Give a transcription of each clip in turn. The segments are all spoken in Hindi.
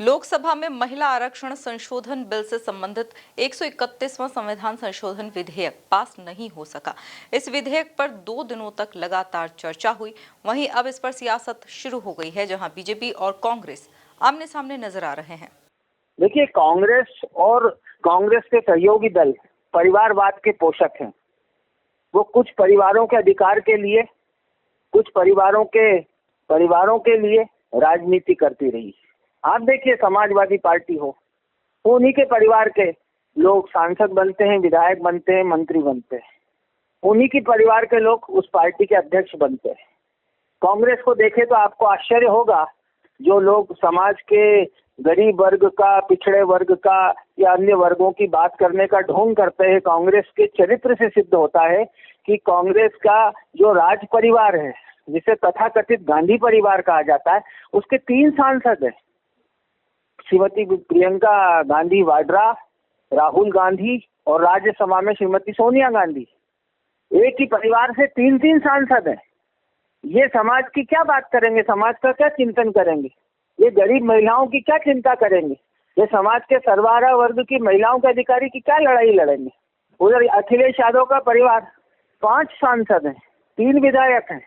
लोकसभा में महिला आरक्षण संशोधन बिल से संबंधित 131वां संविधान संशोधन विधेयक पास नहीं हो सका। इस विधेयक पर 2 दिनों तक लगातार चर्चा हुई। वहीं अब इस पर सियासत शुरू हो गई है, जहां बीजेपी और कांग्रेस आमने सामने नजर आ रहे हैं। देखिए, कांग्रेस और कांग्रेस के सहयोगी दल परिवारवाद के पोषक हैं। वो कुछ परिवारों के अधिकार के लिए, कुछ परिवारों के लिए राजनीति करती रही। आप देखिए, समाजवादी पार्टी हो, उन्हीं के परिवार के लोग सांसद बनते हैं, विधायक बनते हैं, मंत्री बनते हैं। उन्हीं के परिवार के लोग उस पार्टी के अध्यक्ष बनते हैं। कांग्रेस को देखे तो आपको आश्चर्य होगा, जो लोग समाज के गरीब वर्ग का, पिछड़े वर्ग का या अन्य वर्गों की बात करने का ढोंग करते हैं, कांग्रेस के चरित्र से सिद्ध होता है कि कांग्रेस का जो राज परिवार है, जिसे तथाकथित गांधी परिवार कहा जाता है, उसके 3 सांसद हैं। श्रीमती प्रियंका गांधी वाड्रा, राहुल गांधी और राज्यसभा में श्रीमती सोनिया गांधी। एक ही परिवार से 3-3 सांसद हैं। ये समाज की क्या बात करेंगे, समाज का क्या चिंतन करेंगे, ये गरीब महिलाओं की क्या चिंता करेंगे, ये समाज के सर्वहारा वर्ग की महिलाओं के अधिकारी की क्या लड़ाई लड़ेंगे। उधर अखिलेश यादव का परिवार 5 सांसद हैं, 3 विधायक हैं।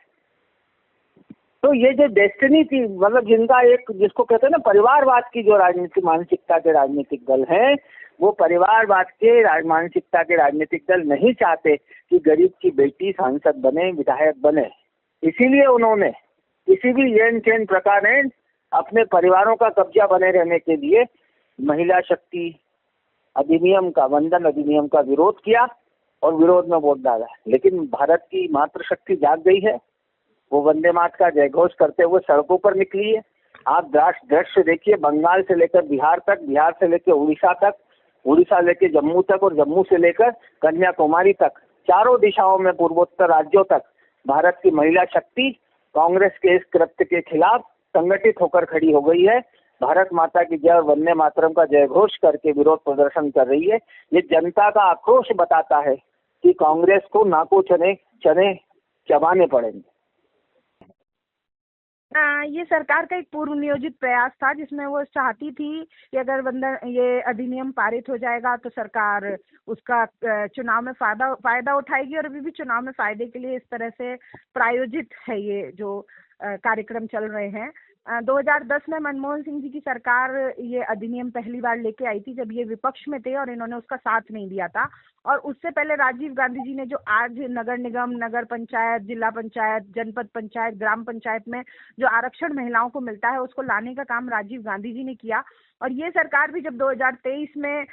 तो ये जो डेस्टिनी थी, मतलब जिनका एक, जिसको कहते हैं ना परिवारवाद की जो राजनीतिक मानसिकता के राजनीतिक दल हैं, वो परिवारवाद के मानसिकता के राजनीतिक दल नहीं चाहते कि गरीब की बेटी सांसद बने, विधायक बने। इसीलिए उन्होंने किसी भी लेन चैन प्रकार अपने परिवारों का कब्जा बने रहने के लिए महिला शक्ति अधिनियम का, वंदन अधिनियम का विरोध किया और विरोध में वोट डाला। लेकिन भारत की मातृशक्ति जाग गई है। वो वंदे मातरम का जयघोष करते हुए सड़कों पर निकली है। आप दृश्य देखिए, बंगाल से लेकर बिहार तक, बिहार से लेकर उड़ीसा तक, उड़ीसा लेकर जम्मू तक और जम्मू से लेकर कन्याकुमारी तक, चारों दिशाओं में पूर्वोत्तर राज्यों तक भारत की महिला शक्ति कांग्रेस के इस कृत्य के खिलाफ संगठित होकर खड़ी हो गई है। भारत माता की जय और वंदे मातरम का जयघोष करके विरोध प्रदर्शन कर रही है। ये जनता का आक्रोश बताता है कि कांग्रेस को नाको चने चबाने पड़ेंगे। ये सरकार का एक पूर्व नियोजित प्रयास था, जिसमें वो चाहती थी कि अगर ये अधिनियम पारित हो जाएगा तो सरकार उसका चुनाव में फायदा उठाएगी। और अभी भी चुनाव में फायदे के लिए इस तरह से प्रायोजित है ये जो कार्यक्रम चल रहे हैं। 2010 में मनमोहन सिंह जी की सरकार ये अधिनियम पहली बार लेके आई थी, जब ये विपक्ष में थे और इन्होंने उसका साथ नहीं दिया था। और उससे पहले राजीव गांधी जी ने जो आज नगर निगम, नगर पंचायत, जिला पंचायत, जनपद पंचायत, ग्राम पंचायत में जो आरक्षण महिलाओं को मिलता है, उसको लाने का काम राजीव गांधी जी ने किया। और ये सरकार भी जब 2023 में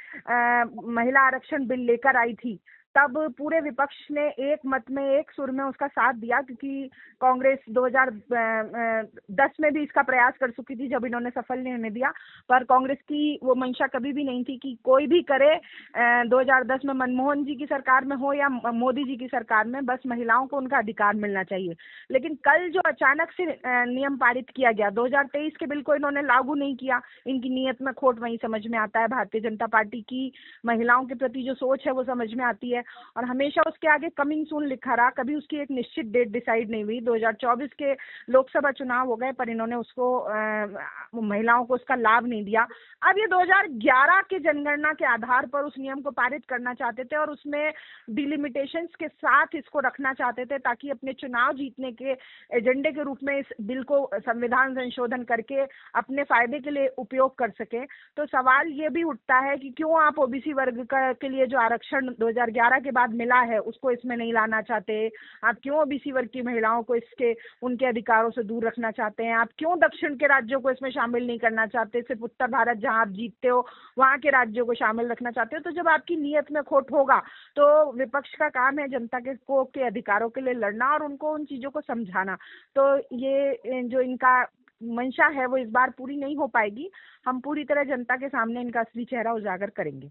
महिला आरक्षण बिल लेकर आई थी, तब पूरे विपक्ष ने एक मत में, एक सुर में उसका साथ दिया, क्योंकि कांग्रेस 2010 में भी इसका प्रयास कर चुकी थी, जब इन्होंने सफल नहीं होने दिया। पर कांग्रेस की वो मंशा कभी भी नहीं थी कि कोई भी करे, 2010 में मनमोहन जी की सरकार में हो या मोदी जी की सरकार में, बस महिलाओं को उनका अधिकार मिलना चाहिए। लेकिन कल जो अचानक से नियम पारित किया गया, 2023 के बिल को इन्होंने लागू नहीं किया। इनकी नीयत में खोट वहीं समझ में आता है। भारतीय जनता पार्टी की महिलाओं के प्रति जो सोच है वो समझ में आती है। और हमेशा उसके आगे कमिंग सून लिखा रहा, कभी उसकी एक निश्चित डेट डिसाइड नहीं हुई। 2024 के लोकसभा चुनाव हो गए, पर इन्होंने उसको महिलाओं को उसका लाभ नहीं दिया। अब ये 2011 के जनगणना के आधार पर उस नियम को पारित करना चाहते थे और उसमें डिलिमिटेशंस के साथ इसको रखना चाहते थे, ताकि अपने चुनाव जीतने के एजेंडे के रूप में इस बिल को संविधान संशोधन करके अपने फायदे के लिए उपयोग कर सके। तो सवाल ये भी उठता है कि क्यों आप ओबीसी वर्ग के लिए जो आरक्षण 2011 के बाद मिला है उसको इसमें नहीं लाना चाहते? आप क्यों ओबीसी वर्ग की महिलाओं को उनके अधिकारों से दूर रखना चाहते हैं? आप क्यों दक्षिण के राज्यों को इसमें शामिल नहीं करना चाहते? सिर्फ उत्तर भारत जहां आप जीतते हो वहां के राज्यों को शामिल रखना चाहते हो? तो जब आपकी नीयत में खोट होगा, तो विपक्ष का काम है जनता के अधिकारों के लिए लड़ना और उनको उन चीजों को समझाना। तो ये जो इनका मंशा है वो इस बार पूरी नहीं हो पाएगी। हम पूरी तरह जनता के सामने इनका असली चेहरा उजागर करेंगे।